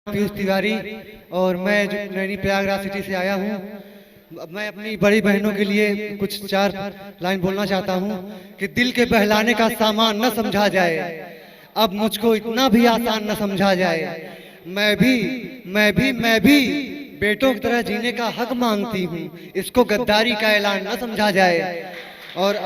पीयूष तिवारी और मैं नैनी प्रयागराज सिटी से आया हूँ। मैं अपनी बड़ी बहनों के लिए कुछ चार लाइन बोलना चाहता हूँ कि दिल के बहलाने का सामान न समझा जाए, अब मुझको इतना भी आसान न समझा जाए। मैं भी बेटों की तरह जीने का हक मांगती हूँ, इसको गद्दारी का ऐलान न समझा जाए। और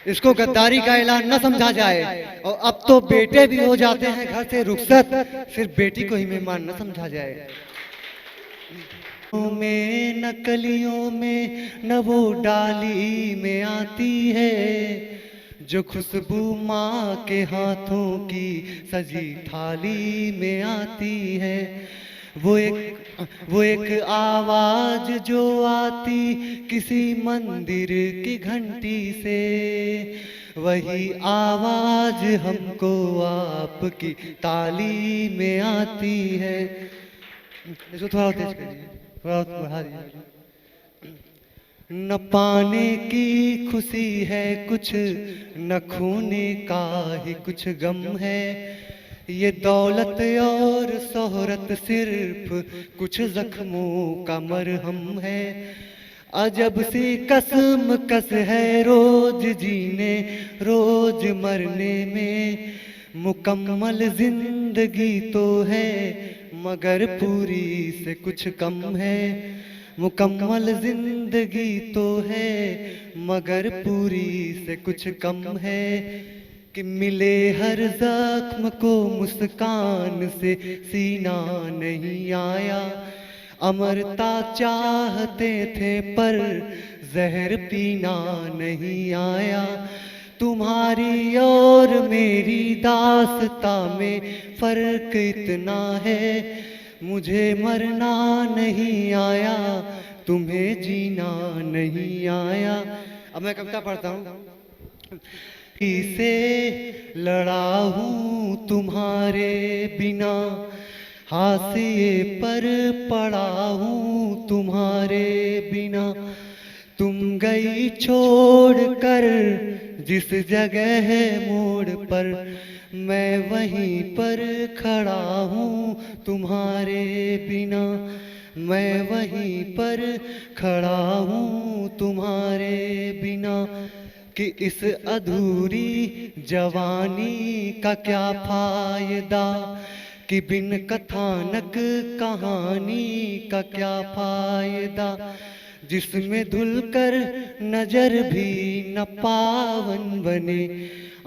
इसको गद्दारी का ऐलान न समझा जाए। और अब तो बेटे भी हो जाते हैं घर से रुखसत, सिर्फ बेटी को ही मेहमान न समझा जाए। में नकलियों में न वो डाली में आती है, जो खुशबू माँ के हाथों की सजी थाली में आती है। वो एक आवाज जो आती किसी मंदिर की घंटी से, वही आवाज हमको आपकी ताली में आती है। इसको थोड़ा तेज करिए, थोड़ा बढ़ा दीजिए। न पाने की खुशी है कुछ, न खोने का ही कुछ गम है। ये दौलत और शोहरत सिर्फ कुछ जख्मों का मरहम है। अजब सी कसम कस है रोज जीने रोज मरने में, मुकम्मल जिंदगी तो है मगर पूरी से कुछ कम है। मुकम्मल जिंदगी तो है मगर पूरी से कुछ कम है। कि मिले हर जख्म को मुस्कान से सीना नहीं आया। अमरता चाहते थे पर जहर पीना नहीं आया। तुम्हारी और मेरी दास्ता में फर्क इतना है, मुझे मरना नहीं आया, तुम्हें जीना नहीं आया। अब मैं कविता पढ़ता हूँ। से लड़ा हूँ तुम्हारे बिना, हाशिए पर पड़ा हूँ तुम्हारे बिना। तुम गई छोड़ कर जिस जगह मोड़ पर, मैं वहीं पर खड़ा हूँ तुम्हारे बिना। मैं वहीं पर खड़ा हूँ तुम्हारे बिना। कि इस अधूरी जवानी का क्या फायदा, कि बिन कथानक कहानी का क्या फायदा। जिसमें धुलकर नजर भी न पावन बने,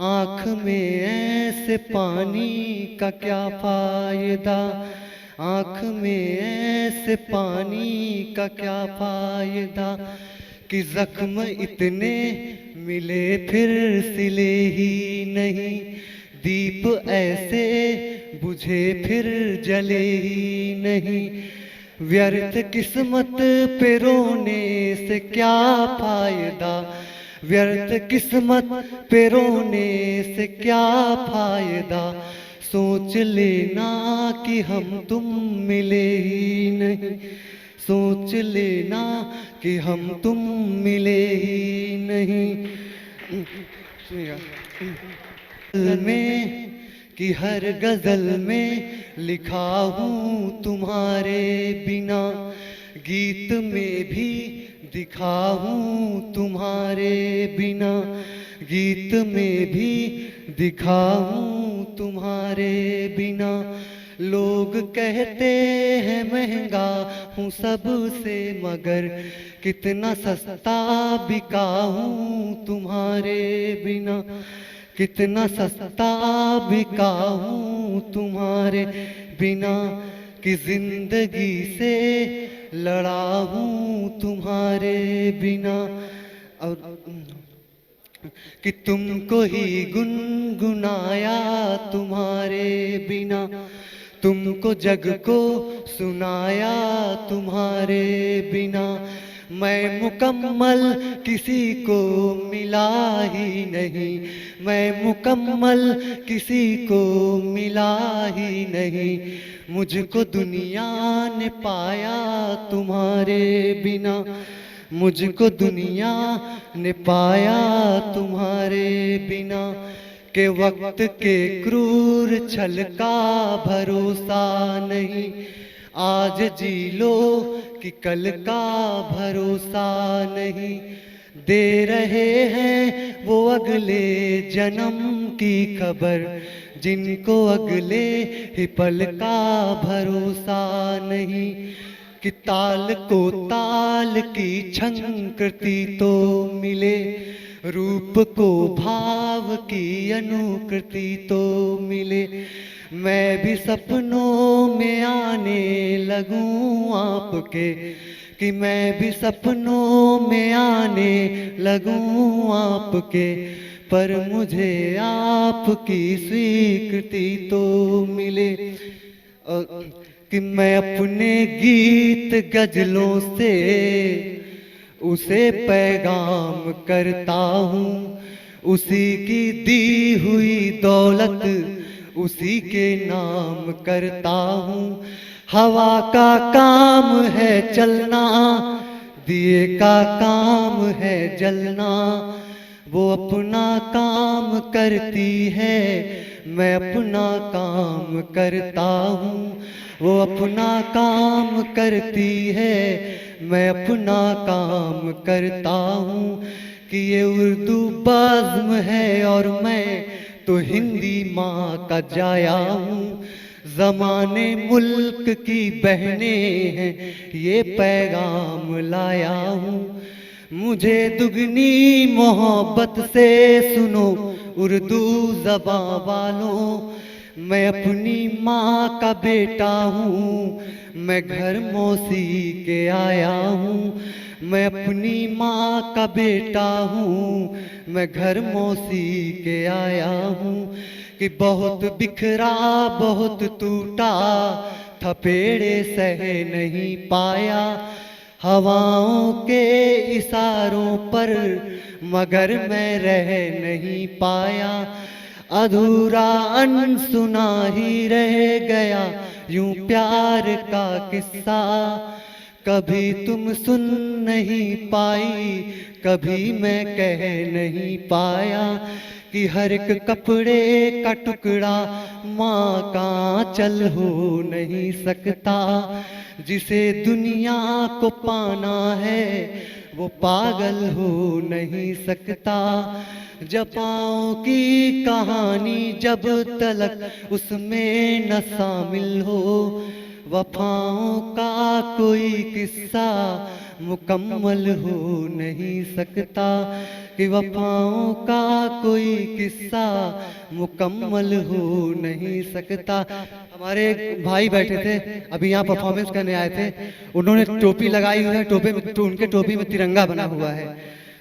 आँख में ऐसे पानी का क्या फायदा। आँख में ऐसे पानी का क्या फायदा। कि जख्म इतने मिले फिर सिले ही नहीं, दीप ऐसे बुझे फिर जले ही नहीं। व्यर्थ किस्मत पे रोने से क्या फायदा, व्यर्थ किस्मत पे रोने से क्या फायदा। सोच लेना कि हम तुम मिले ही नहीं, सोच लेना कि हम तुम मिले ही नहीं। में कि हर गजल में लिखा हूँ तुम्हारे बिना, गीत में भी दिखा हूँ तुम्हारे बिना। गीत में भी दिखा हूँ तुम्हारे बिना। लोग कहते हैं महंगा हूँ सबसे, मगर कितना सस्ता बिका हूँ तुम्हारे बिना। कितना सस्ता बिका हूँ तुम्हारे बिना। कि जिंदगी से लड़ा हूँ तुम्हारे बिना। और कि तुमको ही गुनगुनाया तुम्हारे बिना। तुमको जग को सुनाया तुम्हारे बिना। मैं मुकम्मल किसी को मिला ही नहीं, मैं मुकम्मल किसी को मिला ही नहीं। मुझको दुनिया ने पाया तुम्हारे बिना, मुझको दुनिया ने पाया तुम्हारे बिना। कि वक्त के क्रूर छल का भरोसा नहीं, आज जी लो कि कल का भरोसा नहीं। दे रहे हैं वो अगले जन्म की खबर, जिनको अगले ही पल का भरोसा नहीं। कि ताल को ताल की छंकृति तो मिले, रूप को भाव की अनुकृति तो मिले। मैं भी सपनों में आने लगूं आपके, कि मैं भी सपनों में आने लगूं आपके, पर मुझे आपकी स्वीकृति तो मिले। कि मैं अपने गीत गजलों से उसे पैगाम करता हूँ, उसी की दी हुई दौलत उसी के नाम करता हूँ। हवा का काम है चलना, दिए का काम है जलना, वो अपना काम करती है, मैं अपना काम करता हूँ। वो अपना काम करती है, मैं अपना काम करता हूँ। कि ये उर्दू बज़्म है और मैं तो हिंदी माँ का जाया हूँ। ज़माने मुल्क की बहनें हैं, ये पैगाम लाया हूँ। मुझे दुगनी मोहब्बत से सुनो उर्दू ज़बां वालों, मैं अपनी माँ का बेटा हूँ, मैं घर मौसी के आया हूँ। मैं अपनी माँ का बेटा हूँ, मैं घर मौसी के आया हूँ। कि बहुत बिखरा बहुत टूटा, थपेड़े सह नहीं पाया, हवाओं के इशारों पर मगर मैं रह नहीं पाया। अधूरा अनसुना ही रह गया यूं प्यार का किस्सा, कभी तुम सुन नहीं पाई, कभी मैं कह नहीं पाया। कि हर एक कपड़े का टुकड़ा माँ का आंचल हो नहीं सकता, जिसे दुनिया को पाना है वो पागल हो नहीं सकता। जफाओं की कहानी जब तलक उसमें न शामिल हो, वफाओं का कोई किस्सा मुकम्मल हो नहीं सकता। कि वफाओं का कोई किस्सा मुकम्मल हो नहीं सकता। हमारे भाई बैठे थे अभी यहाँ परफॉर्मेंस करने आए थे, उन्होंने टोपी लगाई हुई है, उनके टोपी में तिरंगा बना हुआ है,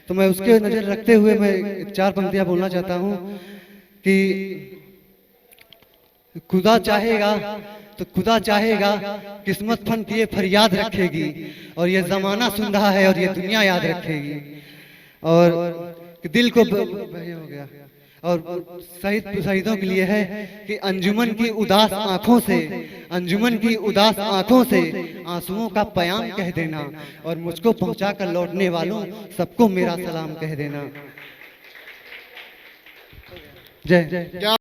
तो मैं उसके नजर रखते हुए मैं चार पंक्तियां बोलना चाहता हूँ। कि खुदा चाहेगा तो खुदा चाहेगा, किस्मत फन किए फरियाद रखेगी, और ये जमाना सुन रहा है और ये दुनिया याद रखेगी। और दिल को हो गया। और शहीदों के लिए है कि अंजुमन की उदास आंखों से, अंजुमन की उदास आंखों से आंसुओं का प्याम कह देना, और मुझको पहुंचा कर लौटने वालों सबको मेरा सलाम कह देना। जय जय।